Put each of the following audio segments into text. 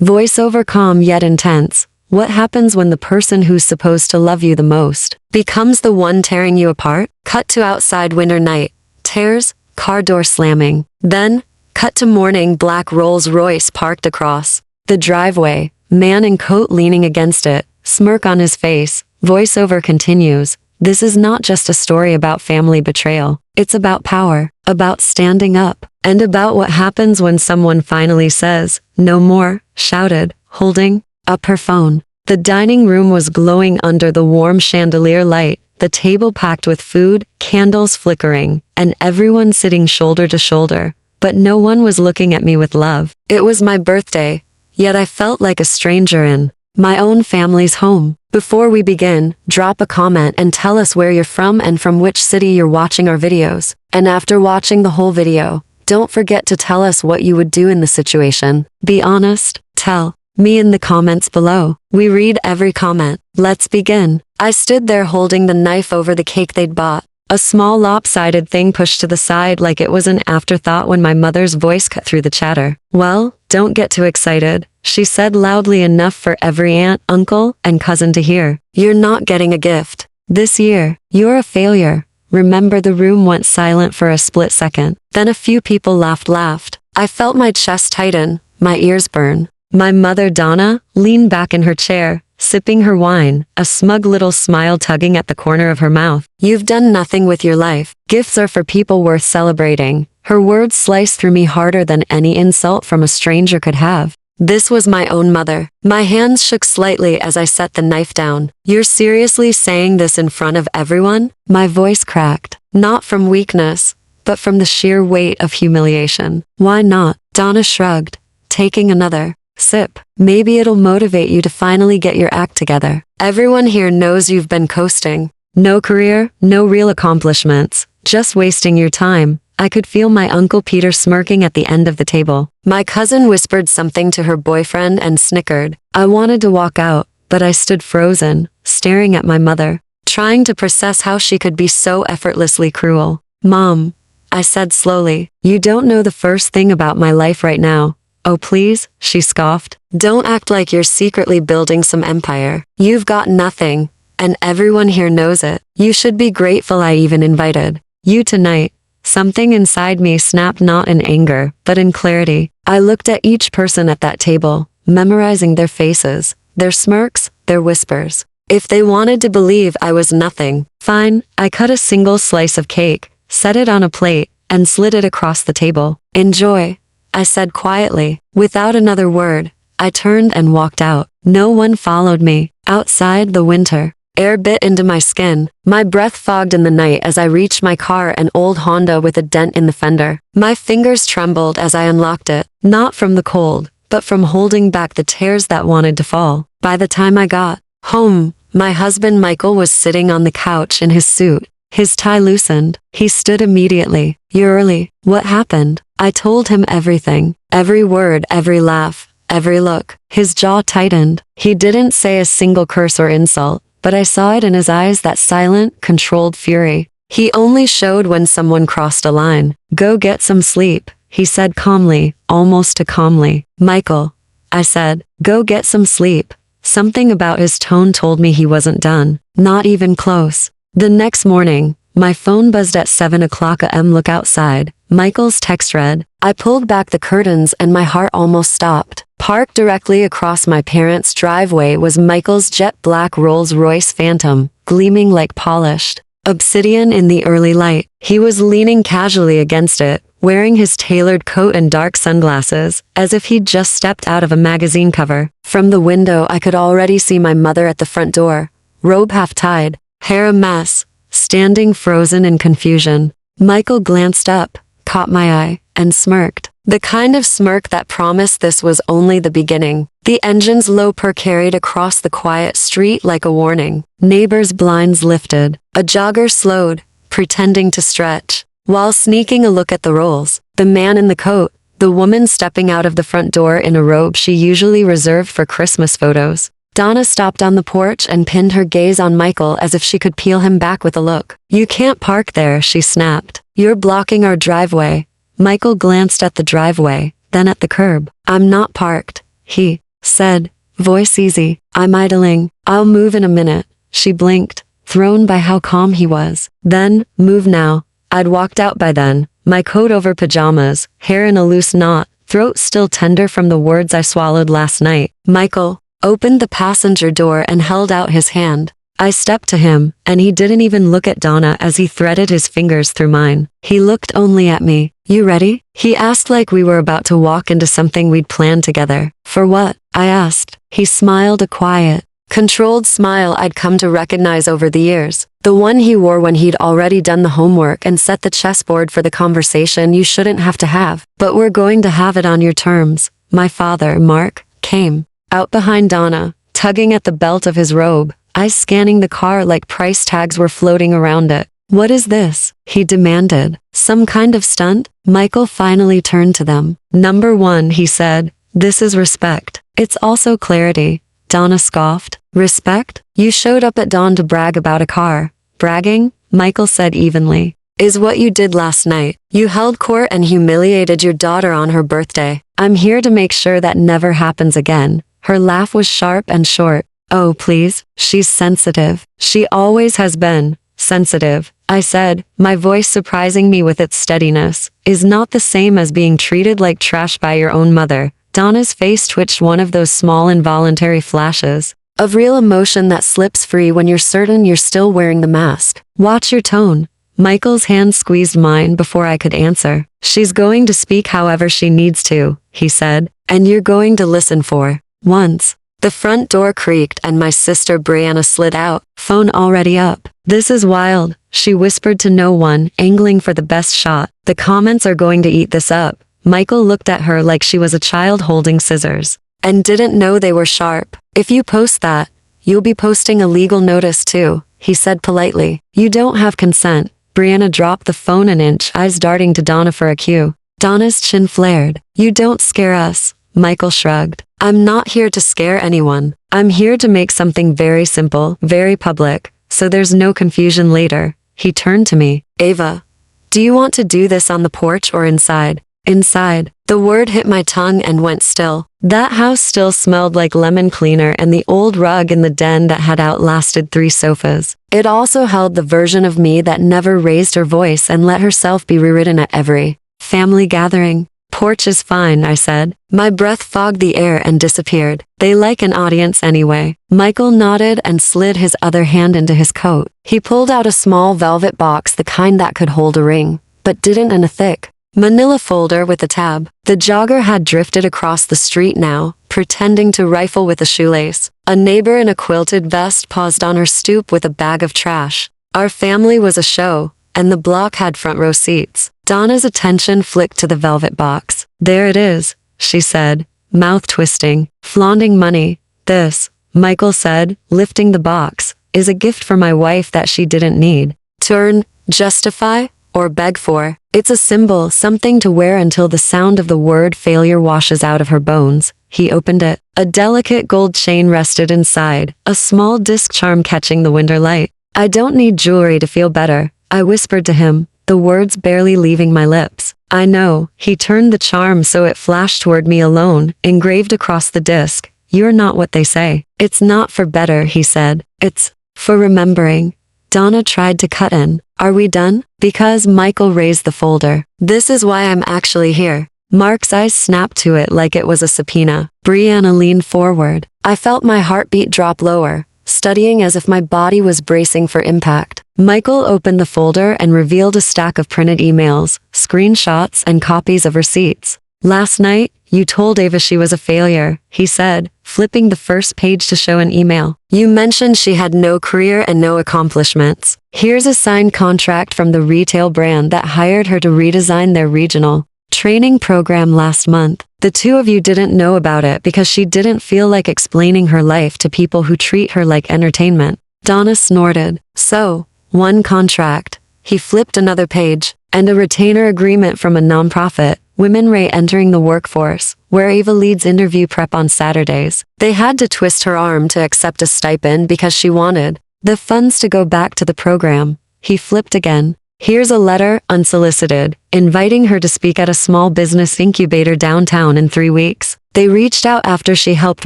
Voiceover calm yet intense. What happens when the person who's supposed to love you the most becomes the one tearing you apart? Cut to outside winter night. Tears, car door slamming. Then, cut to morning black Rolls Royce parked across the driveway. Man in coat leaning against it, smirk on his face. Voiceover continues. This is not just a story about family betrayal. It's about power, about standing up, and about what happens when someone finally says, "No more," shouted, holding up her phone. The dining room was glowing under the warm chandelier light, the table packed with food, candles flickering, and everyone sitting shoulder to shoulder. But no one was looking at me with love. It was my birthday, yet I felt like a stranger in my own family's home. Before we begin, drop a comment and tell us where you're from and from which city you're watching our videos. And after watching the whole video, don't forget to tell us what you would do in the situation. Be honest, tell me in the comments below. We read every comment. Let's begin. I stood there holding the knife over the cake they'd bought. A small lopsided thing pushed to the side like it was an afterthought when my mother's voice cut through the chatter. "Well, don't get too excited," she said loudly enough for every aunt, uncle, and cousin to hear. "You're not getting a gift this year. You're a failure." Remember, the room went silent for a split second. Then a few people laughed. I felt my chest tighten, my ears burn. My mother, Donna, leaned back in her chair, sipping her wine, a smug little smile tugging at the corner of her mouth. "You've done nothing with your life. Gifts are for people worth celebrating." Her words sliced through me harder than any insult from a stranger could have. This was my own mother. My hands shook slightly as I set the knife down. "You're seriously saying this in front of everyone?" My voice cracked, not from weakness, but from the sheer weight of humiliation. "Why not?" Donna shrugged, taking another sip. "Maybe it'll motivate you to finally get your act together. Everyone here knows you've been coasting. No career, no real accomplishments, just wasting your time." I could feel my Uncle Peter smirking at the end of the table. My cousin whispered something to her boyfriend and snickered. I wanted to walk out, but I stood frozen, staring at my mother, trying to process how she could be so effortlessly cruel. "Mom," I said slowly, "you don't know the first thing about my life right now." "Oh please," she scoffed. "Don't act like you're secretly building some empire. You've got nothing, and everyone here knows it. You should be grateful I even invited you tonight." Something inside me snapped, not in anger, but in clarity. I looked at each person at that table, memorizing their faces, their smirks, their whispers. If they wanted to believe I was nothing, fine. I cut a single slice of cake, set it on a plate, and slid it across the table. "Enjoy," I said quietly. Without another word, I turned and walked out. No one followed me. Outside, the winter air bit into my skin. My breath fogged in the night as I reached my car, an old Honda with a dent in the fender. My fingers trembled as I unlocked it, not from the cold, but from holding back the tears that wanted to fall. By the time I got home, my husband Michael was sitting on the couch in his suit, his tie loosened. He stood immediately. "You're early. What happened?" I told him everything. Every word, every laugh, every look. His jaw tightened. He didn't say a single curse or insult, but I saw it in his eyes, that silent, controlled fury. He only showed when someone crossed a line. "Go get some sleep," he said calmly, almost too calmly. "Michael," I said, "go get some sleep." Something about his tone told me he wasn't done, not even close. The next morning, my phone buzzed at 7 o'clock a.m. Look outside. Michael's text read. I pulled back the curtains and my heart almost stopped. Parked directly across my parents' driveway was Michael's jet black Rolls Royce Phantom, gleaming like polished obsidian in the early light. He was leaning casually against it, wearing his tailored coat and dark sunglasses, as if he'd just stepped out of a magazine cover. From the window, I could already see my mother at the front door, robe half-tied, hair a mess, standing frozen in confusion. Michael glanced up, caught my eye, and smirked. The kind of smirk that promised this was only the beginning. The engine's low purr carried across the quiet street like a warning. Neighbors' blinds lifted. A jogger slowed, pretending to stretch, while sneaking a look at the rolls. The man in the coat, the woman stepping out of the front door in a robe she usually reserved for Christmas photos. Donna stopped on the porch and pinned her gaze on Michael as if she could peel him back with a look. "You can't park there," she snapped. "You're blocking our driveway." Michael glanced at the driveway, then at the curb. "I'm not parked," he said, voice easy. I'm idling. I'll move in a minute. She blinked, thrown by how calm he was. Then, move now. I'd walked out by then, my coat over pajamas, hair in a loose knot, throat still tender from the words I swallowed last night. Michael opened the passenger door and held out his hand. I stepped to him, and he didn't even look at Donna as he threaded his fingers through mine. He looked only at me. You ready? He asked like we were about to walk into something we'd planned together. For what? I asked. He smiled a quiet, controlled smile I'd come to recognize over the years. The one he wore when he'd already done the homework and set the chessboard for the conversation you shouldn't have to have. But we're going to have it on your terms. My father, Mark, came out behind Donna, tugging at the belt of his robe, eyes scanning the car like price tags were floating around it. What is this? He demanded. Some kind of stunt? Michael finally turned to them. Number one, he said, this is respect. It's also clarity. Donna scoffed. Respect? You showed up at dawn to brag about a car. Bragging? Michael said evenly. Is what you did last night. You held court and humiliated your daughter on her birthday. I'm here to make sure that never happens again. Her laugh was sharp and short. Oh, please. She's sensitive. She always has been. Sensitive, I said, my voice surprising me with its steadiness, is not the same as being treated like trash by your own mother. Donna's face twitched, one of those small involuntary flashes of real emotion that slips free when you're certain you're still wearing the mask. Watch your tone. Michael's hand squeezed mine before I could answer. She's going to speak however she needs to, he said, and you're going to listen for once. The front door creaked and my sister Brianna slid out, phone already up. This is wild, she whispered to no one, angling for the best shot. The comments are going to eat this up. Michael looked at her like she was a child holding scissors. And didn't know they were sharp. If you post that, you'll be posting a legal notice too, he said politely. You don't have consent. Brianna dropped the phone an inch, eyes darting to Donna for a cue. Donna's chin flared. You don't scare us. Michael shrugged. I'm not here to scare anyone. I'm here to make something very simple, very public, so there's no confusion later. He turned to me. Ava, do you want to do this on the porch or inside? Inside. The word hit my tongue and went still. That house still smelled like lemon cleaner and the old rug in the den that had outlasted 3 sofas. It also held the version of me that never raised her voice and let herself be rewritten at every family gathering. Porch is fine, I said. My breath fogged the air and disappeared. They like an audience anyway. Michael nodded and slid his other hand into his coat. He pulled out a small velvet box, the kind that could hold a ring, but didn't, in a thick manila folder with a tab. The jogger had drifted across the street now, pretending to rifle with a shoelace. A neighbor in a quilted vest paused on her stoop with a bag of trash. Our family was a show, and the block had front row seats. Donna's attention flicked to the velvet box. There it is, she said, mouth twisting, flaunting money. This, Michael said, lifting the box, is a gift for my wife that she didn't need to earn, justify, or beg for. It's a symbol, something to wear until the sound of the word failure washes out of her bones. He opened it. A delicate gold chain rested inside, a small disc charm catching the winter light. I don't need jewelry to feel better, I whispered to him, the words barely leaving my lips. I know. He turned the charm so it flashed toward me alone, engraved across the disc. You're not what they say. It's not for better, he said. It's for remembering. Donna tried to cut in. Are we done? Because Michael raised the folder. This is why I'm actually here. Mark's eyes snapped to it like it was a subpoena. Brianna leaned forward. I felt my heartbeat drop lower, studying as if my body was bracing for impact. Michael opened the folder and revealed a stack of printed emails, screenshots, and copies of receipts. Last night, you told Ava she was a failure, he said, flipping the first page to show an email. You mentioned she had no career and no accomplishments. Here's a signed contract from the retail brand that hired her to redesign their regional training program last month. The two of you didn't know about it because she didn't feel like explaining her life to people who treat her like entertainment. Donna snorted. So, one contract. He flipped another page, and a retainer agreement from a nonprofit, Women Re-Entering the Workforce, where Ava leads interview prep on Saturdays. They had to twist her arm to accept a stipend because she wanted the funds to go back to the program. He flipped again. Here's a letter, unsolicited, inviting her to speak at a small business incubator downtown in 3 weeks. They reached out after she helped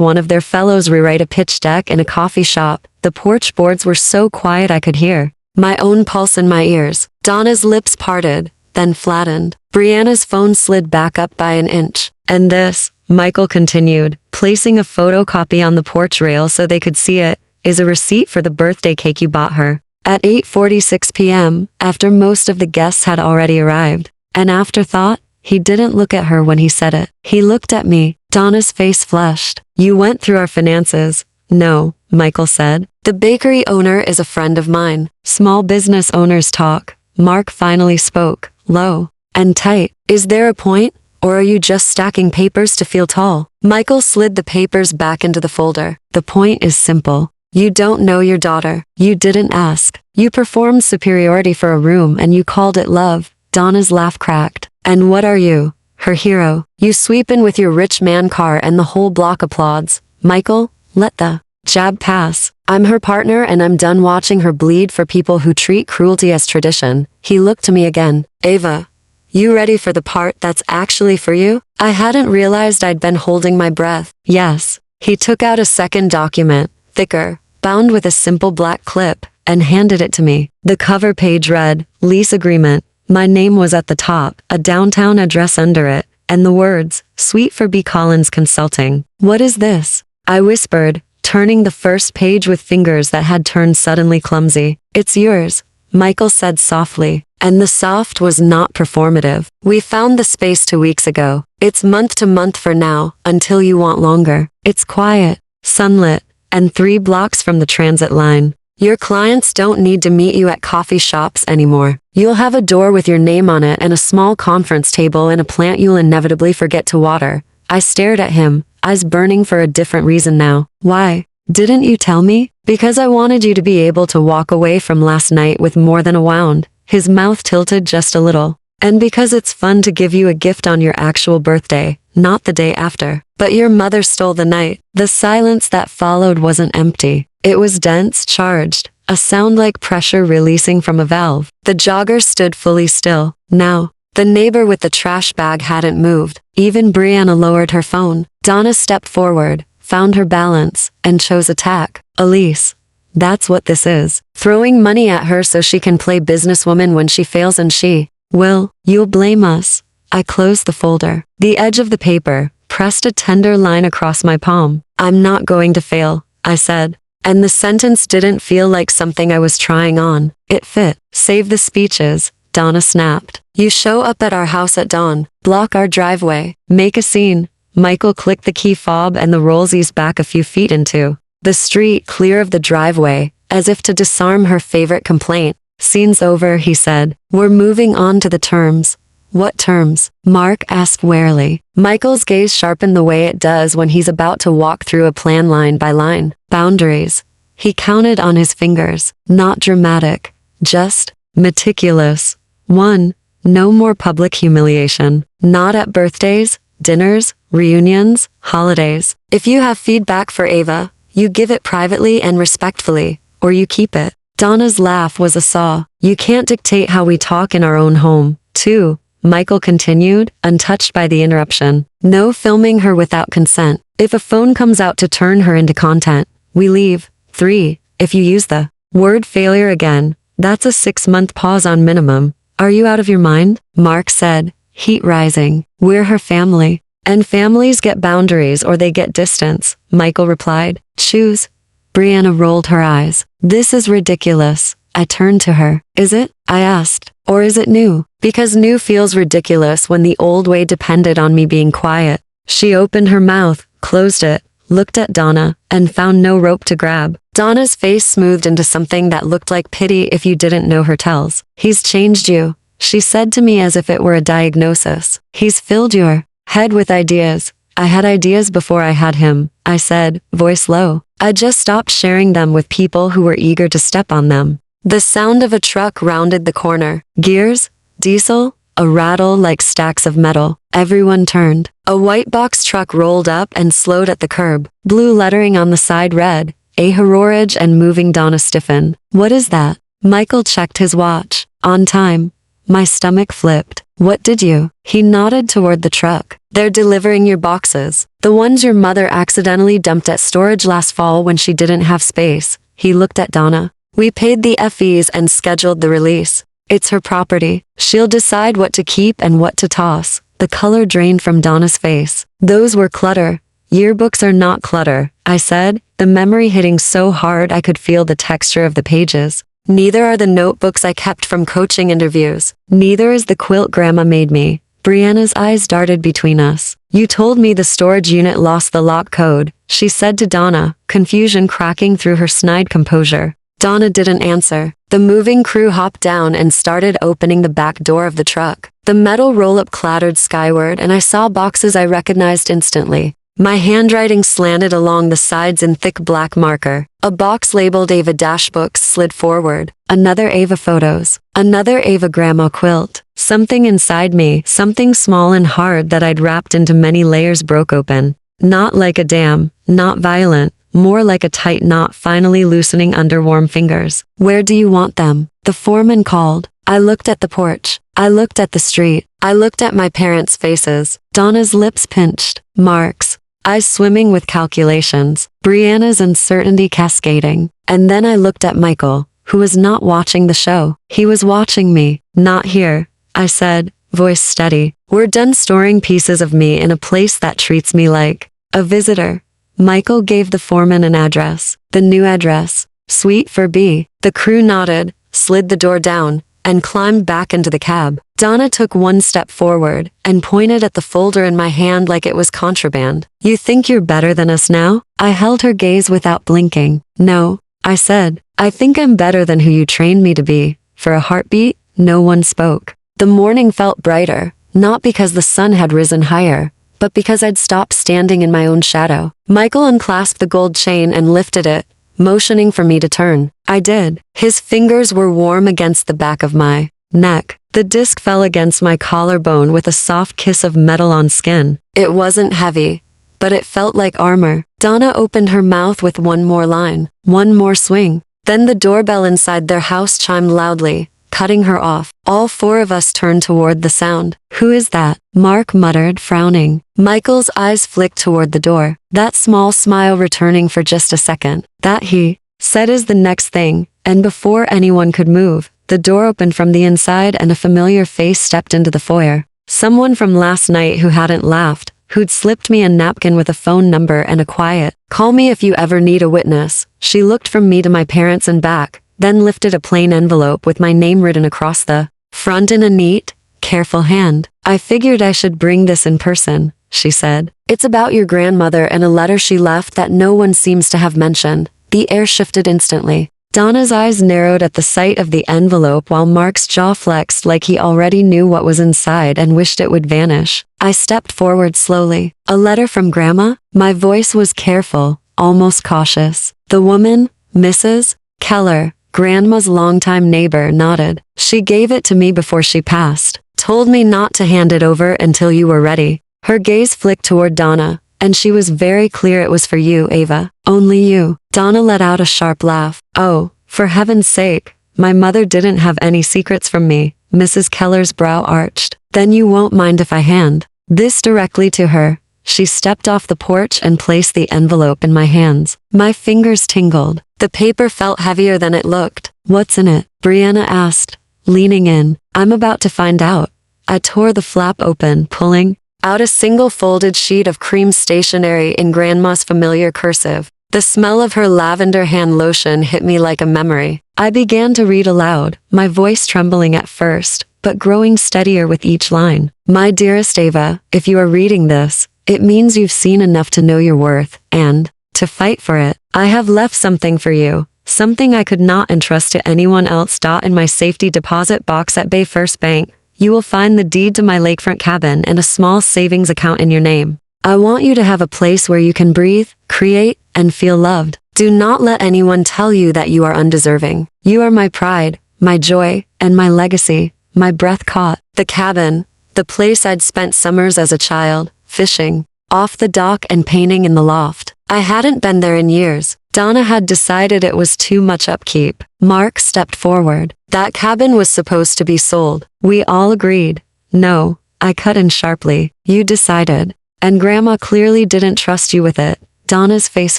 one of their fellows rewrite a pitch deck in a coffee shop. The porch boards were so quiet I could hear my own pulse in my ears. Donna's lips parted, then flattened. Brianna's phone slid back up by an inch. And this, Michael continued, placing a photocopy on the porch rail so they could see it, is a receipt for the birthday cake you bought her. At 8:46 p.m., after most of the guests had already arrived. An afterthought, he didn't look at her when he said it. He looked at me. Donna's face flushed. You went through our finances. No, Michael said. The bakery owner is a friend of mine. Small business owners talk. Mark finally spoke, low and tight. Is there a point, or are you just stacking papers to feel tall? Michael slid the papers back into the folder. The point is simple. You don't know your daughter. You didn't ask. You performed superiority for a room and you called it love. Donna's laugh cracked. And what are you? Her hero. You sweep in with your rich man car and the whole block applauds. Michael, let the jab pass. I'm her partner and I'm done watching her bleed for people who treat cruelty as tradition. He looked to me again. Ava, you ready for the part that's actually for you? I hadn't realized I'd been holding my breath. Yes. He took out a second document, thicker, bound with a simple black clip, and handed it to me. The cover page read, lease agreement. My name was at the top, a downtown address under it, and the words, Suite for B. Collins Consulting. What is this? I whispered, turning the first page with fingers that had turned suddenly clumsy. It's yours, Michael said softly, and the soft was not performative. We found the space 2 weeks ago. It's month to month for now, until you want longer. It's quiet, sunlit, and 3 blocks from the transit line. Your clients don't need to meet you at coffee shops anymore. You'll have a door with your name on it and a small conference table and a plant you'll inevitably forget to water. I stared at him, eyes burning for a different reason now. Why? Didn't you tell me? Because I wanted you to be able to walk away from last night with more than a wound. His mouth tilted just a little. And because it's fun to give you a gift on your actual birthday, not the day after. But your mother stole the night. The silence that followed wasn't empty. It was dense, charged, a sound like pressure releasing from a valve. The jogger stood fully still. Now, the neighbor with the trash bag hadn't moved. Even Brianna lowered her phone. Donna stepped forward, found her balance, and chose attack. Elise. That's what this is. Throwing money at her so she can play businesswoman when she fails and she, well, you'll blame us. I closed the folder. The edge of the paper pressed a tender line across my palm. I'm not going to fail, I said. And the sentence didn't feel like something I was trying on. It fit. Save the speeches, Donna snapped. You show up at our house at dawn, block our driveway, make a scene. Michael clicked the key fob and the rolls eased back a few feet into the street, clear of the driveway, as if to disarm her favorite complaint. Scene's over, he said. We're moving on to the terms. What terms? Mark asked warily. Michael's gaze sharpened the way it does when he's about to walk through a plan line by line. Boundaries. He counted on his fingers. Not dramatic. Just meticulous. 1. No more public humiliation. Not at birthdays, dinners, reunions, holidays. If you have feedback for Ava, you give it privately and respectfully, or you keep it. Donna's laugh was a saw. You can't dictate how we talk in our own home. 2. Michael continued, untouched by the interruption. No filming her without consent. If a phone comes out to turn her into content, we leave. 3. If you use the word failure again, that's a 6-month pause on minimum. Are you out of your mind? Mark said, heat rising. We're her family. And families get boundaries or they get distance, Michael replied. Choose. Brianna rolled her eyes. This is ridiculous. I turned to her. Is it? I asked. Or is it new? Because new feels ridiculous when the old way depended on me being quiet. She opened her mouth, closed it, looked at Donna, and found no rope to grab. Donna's face smoothed into something that looked like pity if you didn't know her tells. He's changed you, she said to me as if it were a diagnosis. He's filled your head with ideas. I had ideas before I had him, I said, voice low. I just stopped sharing them with people who were eager to step on them. The sound of a truck rounded the corner. Gears, diesel, a rattle like stacks of metal. Everyone turned. A white box truck rolled up and slowed at the curb. Blue lettering on the side read, A Herorage, and moving. Donna stiffened. What is that? Michael checked his watch. On time. My stomach flipped. What did you? He nodded toward the truck. They're delivering your boxes. The ones your mother accidentally dumped at storage last fall when she didn't have space. He looked at Donna. We paid the fees and scheduled the release. It's her property. She'll decide what to keep and what to toss. The color drained from Donna's face. Those were clutter. Yearbooks are not clutter, I said, the memory hitting so hard I could feel the texture of the pages. Neither are the notebooks I kept from coaching interviews. Neither is the quilt Grandma made me. Brianna's eyes darted between us. You told me the storage unit lost the lock code, she said to Donna, confusion cracking through her snide composure. Donna didn't answer. The moving crew hopped down and started opening the back door of the truck. The metal roll-up clattered skyward and I saw boxes I recognized instantly. My handwriting slanted along the sides in thick black marker. A box labeled Ava Books slid forward. Another Ava photos. Another Ava grandma quilt. Something inside me, something small and hard that I'd wrapped into many layers broke open. Not like a dam, not violent, more like a tight knot finally loosening under warm fingers. Where do you want them? The foreman called. I looked at the porch. I looked at the street. I looked at my parents' faces. Donna's lips pinched. Marks. Eyes swimming with calculations, Brianna's uncertainty cascading. And then I looked at Michael, who was not watching the show. He was watching me. Not here, I said, voice steady. We're done storing pieces of me in a place that treats me like a visitor. Michael gave the foreman an address. The new address. Suite for B. The crew nodded, slid the door down, and climbed back into the cab. Donna took one step forward and pointed at the folder in my hand like it was contraband. You think you're better than us now? I held her gaze without blinking. No, I said. I think I'm better than who you trained me to be. For a heartbeat, no one spoke. The morning felt brighter, not because the sun had risen higher, but because I'd stopped standing in my own shadow. Michael unclasped the gold chain and lifted it, motioning for me to turn. I did. His fingers were warm against the back of my neck. The disc fell against my collarbone with a soft kiss of metal on skin. It wasn't heavy, but it felt like armor. Donna opened her mouth with one more line, one more swing. Then the doorbell inside their house chimed loudly, cutting her off. All four of us turned toward the sound. Who is that? Mark muttered, frowning. Michael's eyes flicked toward the door, that small smile returning for just a second. That he said is the next thing, and before anyone could move, the door opened from the inside and a familiar face stepped into the foyer. Someone from last night who hadn't laughed, who'd slipped me a napkin with a phone number and a quiet, "Call me if you ever need a witness." She looked from me to my parents and back, then lifted a plain envelope with my name written across the front in a neat, careful hand. I figured I should bring this in person, she said. It's about your grandmother and a letter she left that no one seems to have mentioned. The air shifted instantly. Donna's eyes narrowed at the sight of the envelope while Mark's jaw flexed like he already knew what was inside and wished it would vanish. I stepped forward slowly. A letter from Grandma? My voice was careful, almost cautious. The woman, Mrs. Keller, Grandma's longtime neighbor, nodded. She gave it to me before she passed. Told me not to hand it over until you were ready. Her gaze flicked toward Donna, and she was very clear it was for you, Ava. Only you. Donna let out a sharp laugh. Oh, for heaven's sake. My mother didn't have any secrets from me. Mrs. Keller's brow arched. Then you won't mind if I hand this directly to her. She stepped off the porch and placed the envelope in my hands. My fingers tingled. The paper felt heavier than it looked. What's in it? Brianna asked, leaning in. I'm about to find out. I tore the flap open, pulling out a single folded sheet of cream stationery in Grandma's familiar cursive. The smell of her lavender hand lotion hit me like a memory. I began to read aloud, my voice trembling at first, but growing steadier with each line. My dearest Ava, if you are reading this, it means you've seen enough to know your worth, and to fight for it. I have left something for you, something I could not entrust to anyone else. In my safety deposit box at Bay First Bank, you will find the deed to my lakefront cabin and a small savings account in your name. I want you to have a place where you can breathe, create, and feel loved. Do not let anyone tell you that you are undeserving. You are my pride, my joy, and my legacy. My breath caught. The cabin, the place I'd spent summers as a child, fishing, off the dock and painting in the loft. I hadn't been there in years. Donna had decided it was too much upkeep. Mark stepped forward. That cabin was supposed to be sold. We all agreed. No, I cut in sharply. You decided. And Grandma clearly didn't trust you with it. Donna's face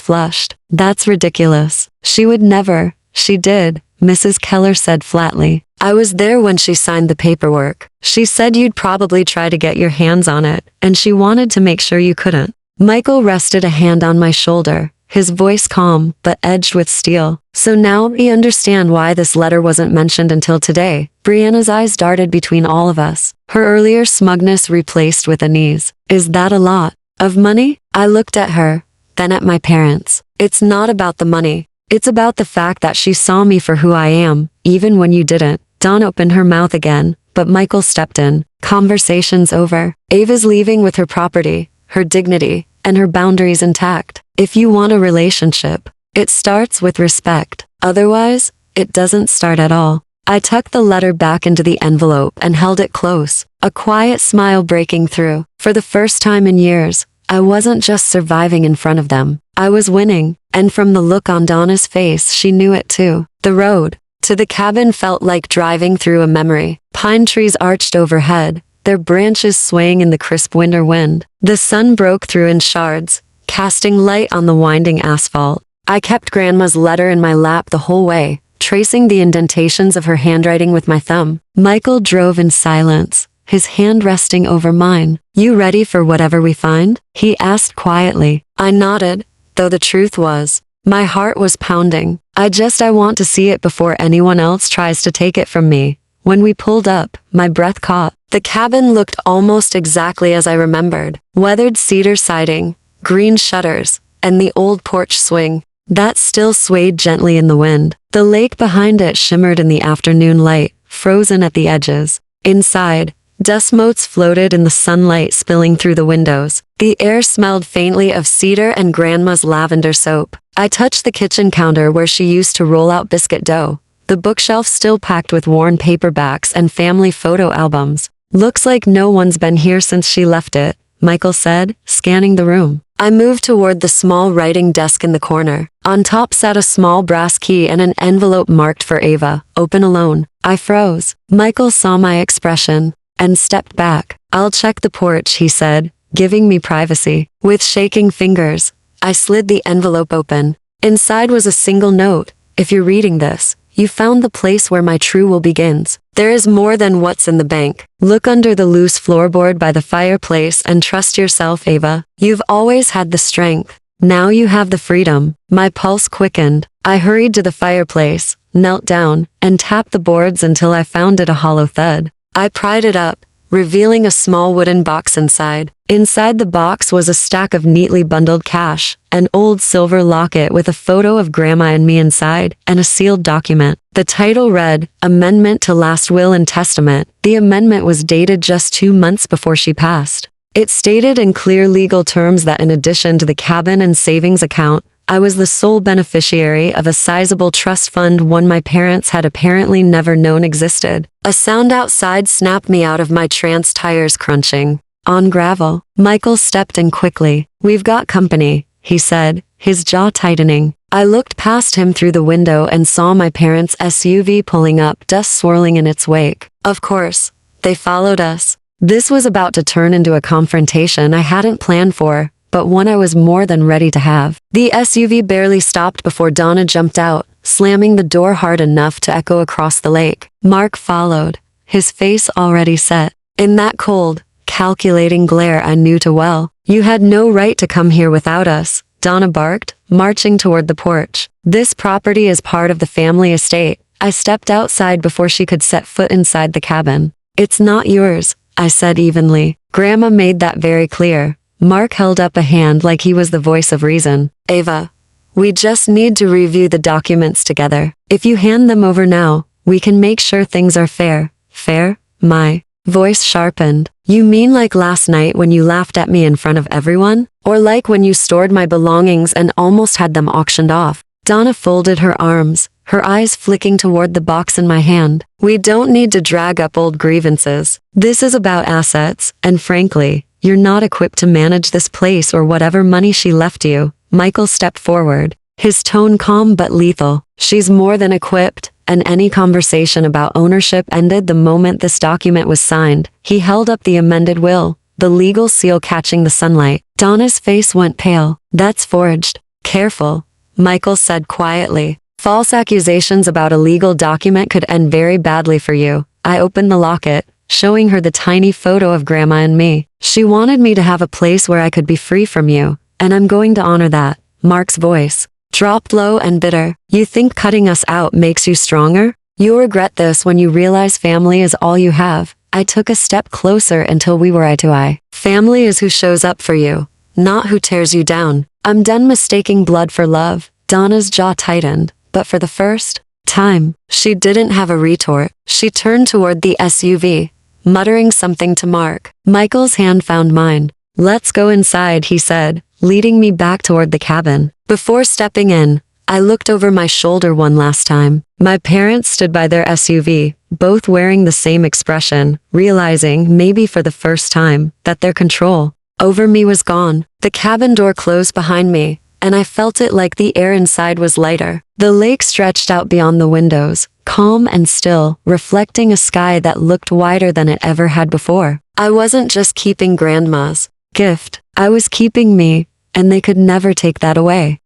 flushed. That's ridiculous. She would never. She did, Mrs. Keller said flatly. I was there when she signed the paperwork. She said you'd probably try to get your hands on it, and she wanted to make sure you couldn't. Michael rested a hand on my shoulder, his voice calm, but edged with steel. So now we understand why this letter wasn't mentioned until today. Brianna's eyes darted between all of us, her earlier smugness replaced with unease. Is that a lot of money? I looked at her, then at my parents. It's not about the money. It's about the fact that she saw me for who I am, even when you didn't. Dawn opened her mouth again, but Michael stepped in. Conversation's over. Ava's leaving with her property, her dignity, and her boundaries intact. If you want a relationship, it starts with respect. Otherwise, it doesn't start at all. I tucked the letter back into the envelope and held it close, a quiet smile breaking through. For the first time in years, I wasn't just surviving in front of them. I was winning, and from the look on Donna's face, she knew it too. The road to the cabin felt like driving through a memory. Pine trees arched overhead, their branches swaying in the crisp winter wind. The sun broke through in shards, casting light on the winding asphalt. I kept Grandma's letter in my lap the whole way, tracing the indentations of her handwriting with my thumb. Michael drove in silence, his hand resting over mine. You ready for whatever we find? He asked quietly. I nodded, though the truth was, my heart was pounding. I want to see it before anyone else tries to take it from me. When we pulled up, my breath caught. The cabin looked almost exactly as I remembered. Weathered cedar siding, green shutters, and the old porch swing that still swayed gently in the wind. The lake behind it shimmered in the afternoon light, frozen at the edges. Inside, dust motes floated in the sunlight spilling through the windows. The air smelled faintly of cedar and Grandma's lavender soap. I touched the kitchen counter where she used to roll out biscuit dough, the bookshelf still packed with worn paperbacks and family photo albums. Looks like no one's been here since she left it, Michael said, scanning the room. I moved toward the small writing desk in the corner. On top sat a small brass key and an envelope marked for Ava, open alone. I froze. Michael saw my expression and stepped back. I'll check the porch, he said, giving me privacy. With shaking fingers, I slid the envelope open. Inside was a single note. If you're reading this, you found the place where my true will begins. There is more than what's in the bank. Look under the loose floorboard by the fireplace and trust yourself, Ava. You've always had the strength. Now you have the freedom. My pulse quickened. I hurried to the fireplace, knelt down, and tapped the boards until I found it a hollow thud. I pried it up, revealing a small wooden box inside. Inside the box was a stack of neatly bundled cash, an old silver locket with a photo of Grandma and me inside, and a sealed document. The title read, Amendment to Last Will and Testament. The amendment was dated just 2 months before she passed. It stated in clear legal terms that in addition to the cabin and savings account, I was the sole beneficiary of a sizable trust fund one my parents had apparently never known existed. A sound outside snapped me out of my trance, tires crunching on gravel. Michael stepped in quickly. We've got company, he said, his jaw tightening. I looked past him through the window and saw my parents' SUV pulling up, dust swirling in its wake. Of course, they followed us. This was about to turn into a confrontation I hadn't planned for, but one I was more than ready to have. The SUV barely stopped before Donna jumped out, slamming the door hard enough to echo across the lake. Mark followed, his face already set. In that cold, calculating glare I knew too well. You had no right to come here without us, Donna barked, marching toward the porch. This property is part of the family estate. I stepped outside before she could set foot inside the cabin. It's not yours, I said evenly. Grandma made that very clear. Mark held up a hand like he was the voice of reason. Ava, we just need to review the documents together. If you hand them over now, we can make sure things are fair. Fair? My voice sharpened. You mean like last night when you laughed at me in front of everyone? Or like when you stored my belongings and almost had them auctioned off? Donna folded her arms, her eyes flicking toward the box in my hand. We don't need to drag up old grievances. This is about assets, and frankly, you're not equipped to manage this place or whatever money she left you. Michael stepped forward, his tone calm but lethal. She's more than equipped, and any conversation about ownership ended the moment this document was signed. He held up the amended will, the legal seal catching the sunlight. Donna's face went pale. That's forged. Careful, Michael said quietly. False accusations about a legal document could end very badly for you. I opened the locket, showing her the tiny photo of Grandma and me. She wanted me to have a place where I could be free from you, and I'm going to honor that. Mark's voice dropped low and bitter. You think cutting us out makes you stronger? You'll regret this when you realize family is all you have. I took a step closer until we were eye to eye. Family is who shows up for you, not who tears you down. I'm done mistaking blood for love. Donna's jaw tightened, but for the first time, she didn't have a retort. She turned toward the SUV, muttering something to Mark. Michael's hand found mine. Let's go inside, he said, leading me back toward the cabin. Before stepping in, I looked over my shoulder one last time. My parents stood by their SUV, both wearing the same expression, realizing, maybe for the first time, that their control over me was gone. The cabin door closed behind me, and I felt it like the air inside was lighter. The lake stretched out beyond the windows, calm and still, reflecting a sky that looked wider than it ever had before. I wasn't just keeping Grandma's gift, I was keeping me, and they could never take that away.